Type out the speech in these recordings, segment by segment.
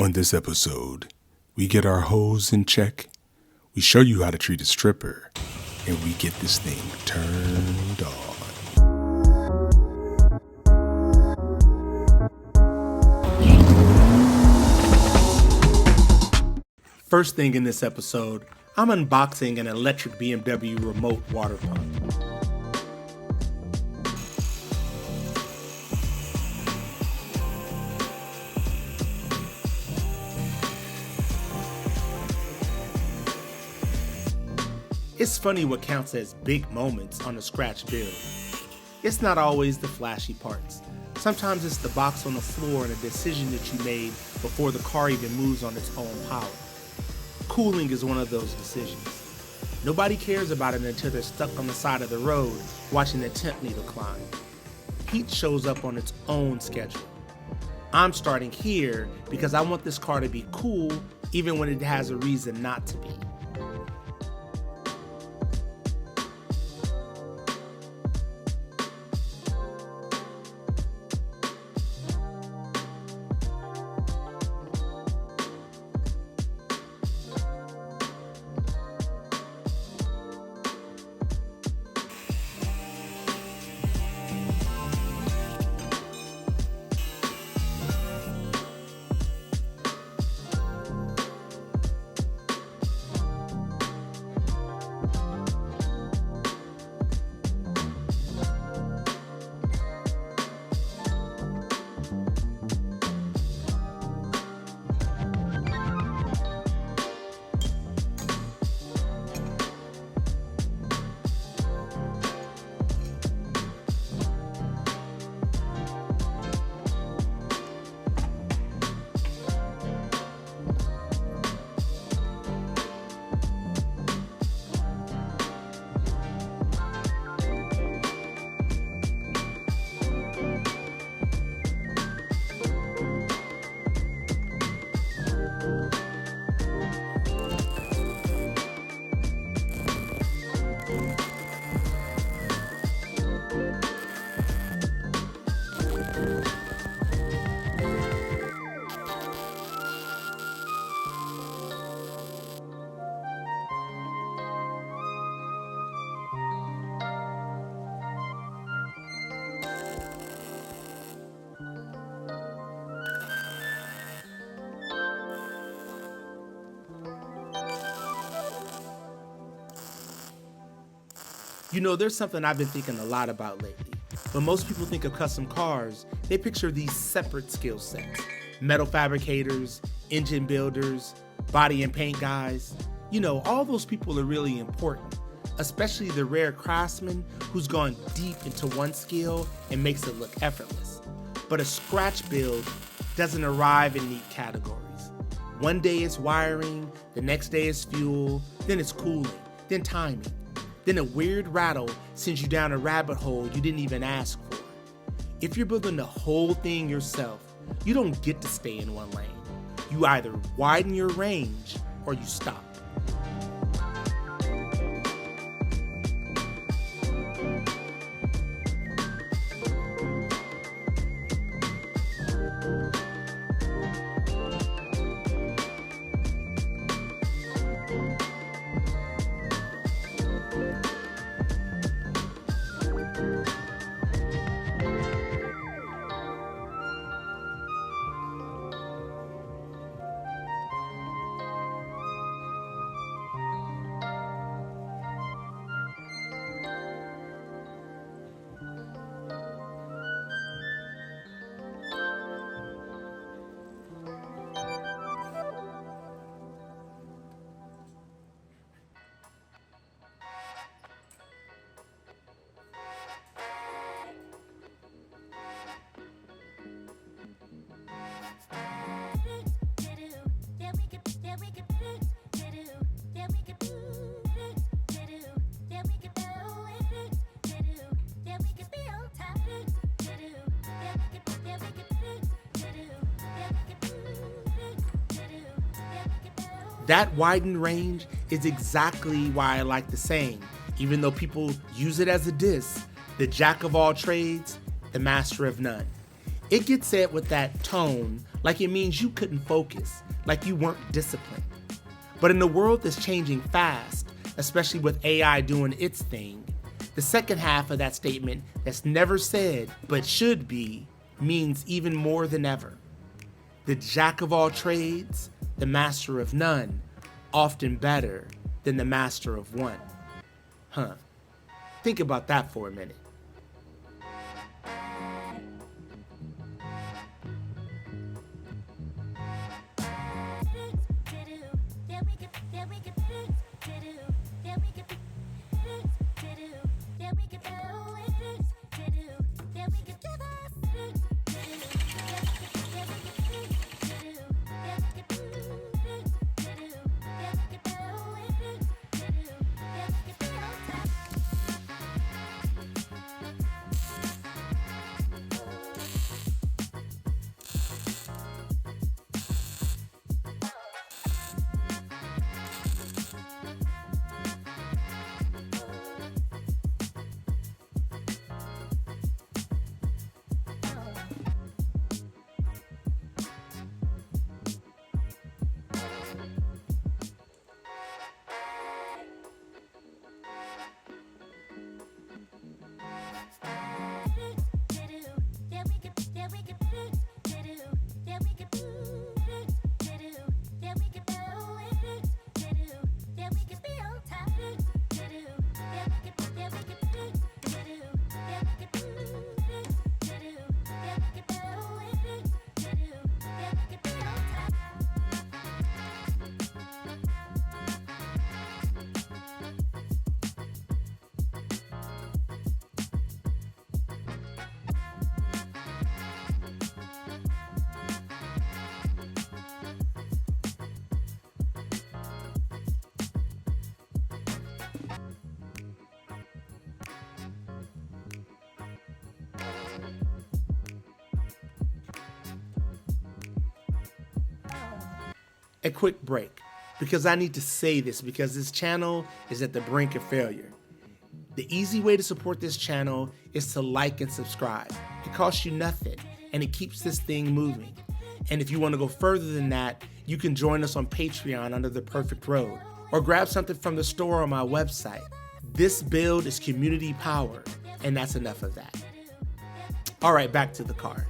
On this episode, we get our hose in check, we show you how to treat a stripper, and we get this thing turned on. First thing in this episode, I'm unboxing an electric BMW remote water pump. It's funny what counts as big moments on a scratch build. It's not always the flashy parts. Sometimes it's the box on the floor and a decision that you made before the car even moves on its own power. Cooling is one of those decisions. Nobody cares about it until they're stuck on the side of the road watching the temp needle climb. Heat shows up on its own schedule. I'm starting here because I want this car to be cool even when it has a reason not to be. You know, there's something I've been thinking a lot about lately. When most people think of custom cars, they picture these separate skill sets. Metal fabricators, engine builders, body and paint guys. You know, all those people are really important, especially the rare craftsman who's gone deep into one skill and makes it look effortless. But a scratch build doesn't arrive in neat categories. One day it's wiring, the next day it's fuel, then it's cooling, then timing. Then a weird rattle sends you down a rabbit hole you didn't even ask for. If you're building the whole thing yourself, you don't get to stay in one lane. You either widen your range or you stop. That widened range is exactly why I like the saying, even though people use it as a diss, the jack of all trades, the master of none. It gets said with that tone like it means you couldn't focus, like you weren't disciplined. But in a world that's changing fast, especially with AI doing its thing, the second half of that statement that's never said but should be means even more than ever. The jack of all trades, the master of none, often better than the master of one. Think about that for a minute. A quick break, because I need to say this because this channel is at the brink of failure. The easy way to support this channel is to like and subscribe. It costs you nothing and it keeps this thing moving. And if you want to go further than that, you can join us on Patreon under The Perfect Road or grab something from the store on my website. This build is community powered, and that's enough of that. All right, back to the card.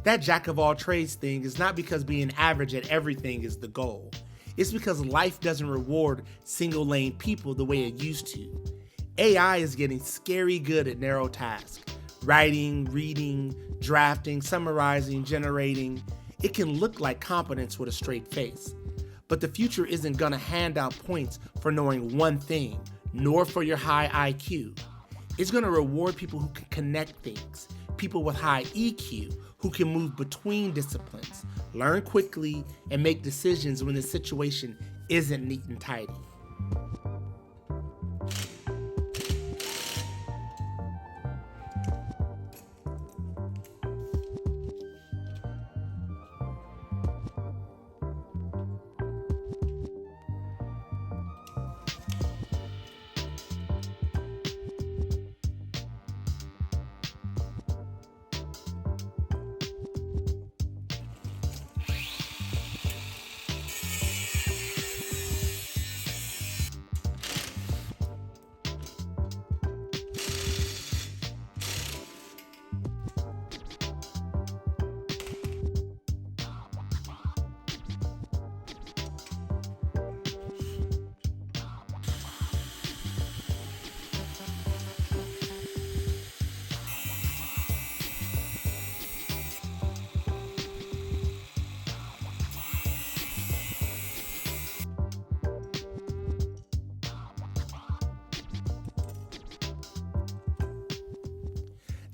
That jack of all trades thing is not because being average at everything is the goal. It's because life doesn't reward single lane people the way it used to. AI is getting scary good at narrow tasks. Writing, reading, drafting, summarizing, generating. It can look like competence with a straight face. But the future isn't gonna hand out points for knowing one thing, nor for your high IQ. It's gonna reward people who can connect things, people with high EQ, who can move between disciplines, learn quickly, and make decisions when the situation isn't neat and tidy.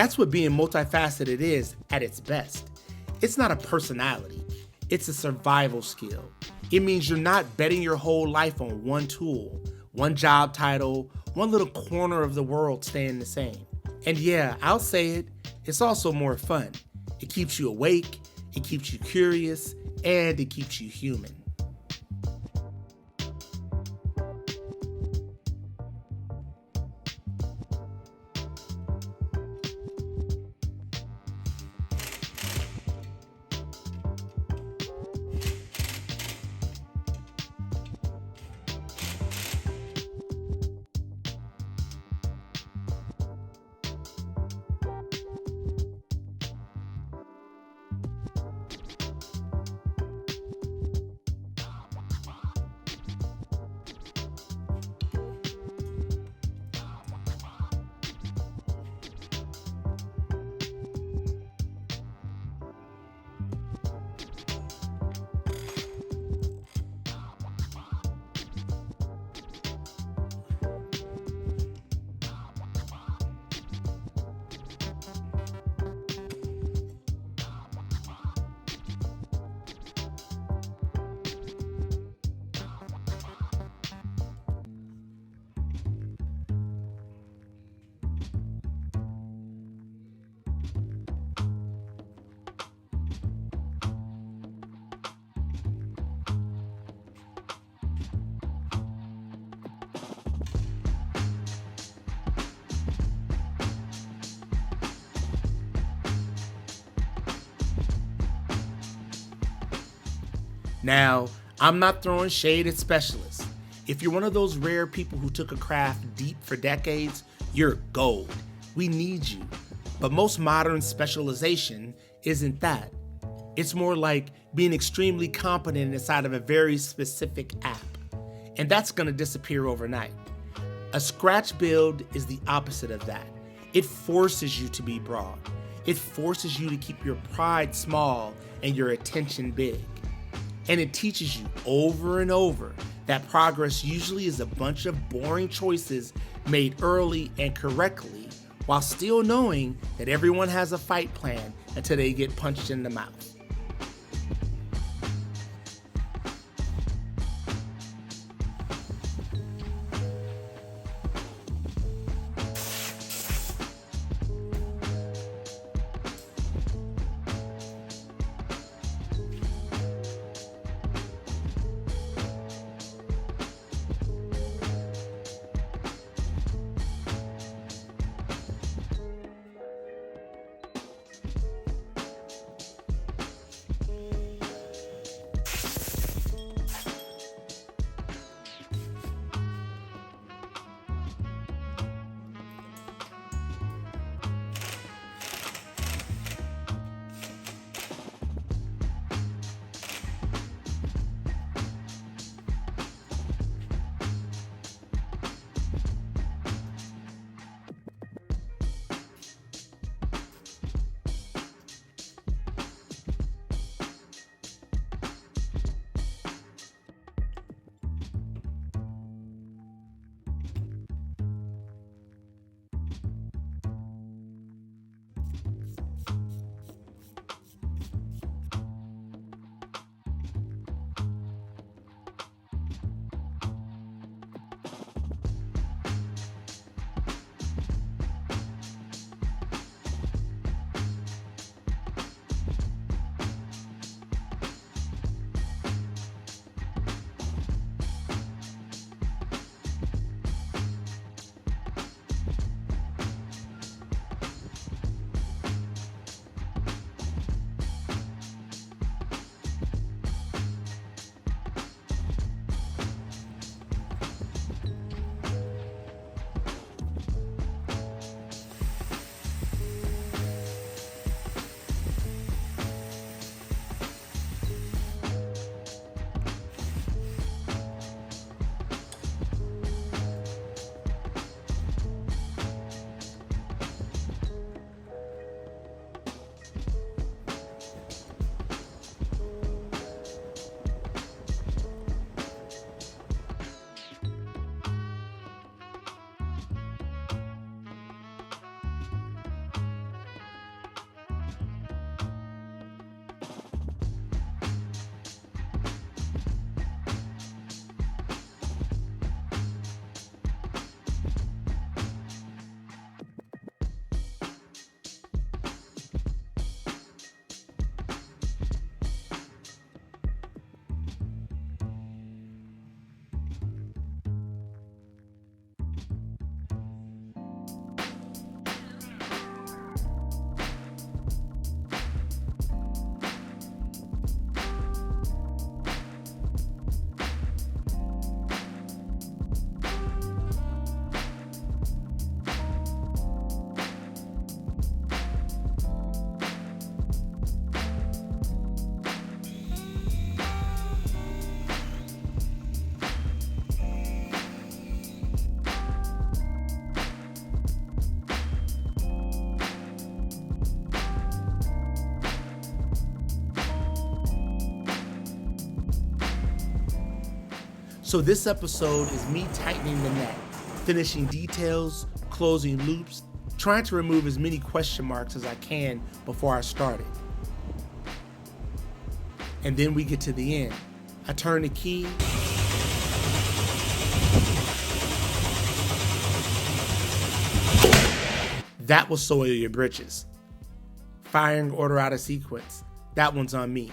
That's what being multifaceted is at its best. It's not a personality, it's a survival skill. It means you're not betting your whole life on one tool, one job title, one little corner of the world staying the same. And yeah, I'll say it, it's also more fun. It keeps you awake, it keeps you curious, and it keeps you human. Now, I'm not throwing shade at specialists. If you're one of those rare people who took a craft deep for decades, you're gold. We need you. But most modern specialization isn't that. It's more like being extremely competent inside of a very specific app. And that's gonna disappear overnight. A scratch build is the opposite of that. It forces you to be broad. It forces you to keep your pride small and your attention big. And it teaches you over and over that progress usually is a bunch of boring choices made early and correctly, while still knowing that everyone has a fight plan until they get punched in the mouth. So this episode is me tightening the knot, finishing details, closing loops, trying to remove as many question marks as I can before I start it. And then we get to the end. I turn the key. That will soil your britches. Firing order out of sequence. That one's on me.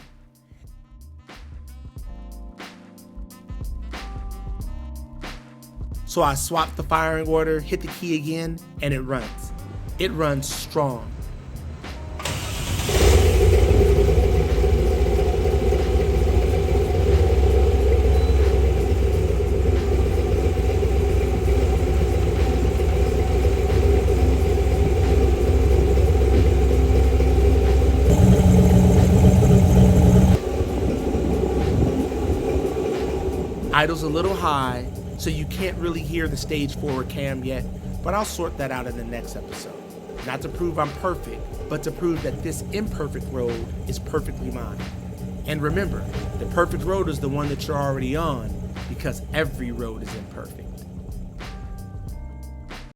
So I swap the firing order, hit the key again, and it runs. It runs strong. Idle's a little high, so you can't really hear the stage forward cam yet, but I'll sort that out in the next episode. Not to prove I'm perfect, but to prove that this imperfect road is perfectly mine. And remember, the perfect road is the one that you're already on, because every road is imperfect.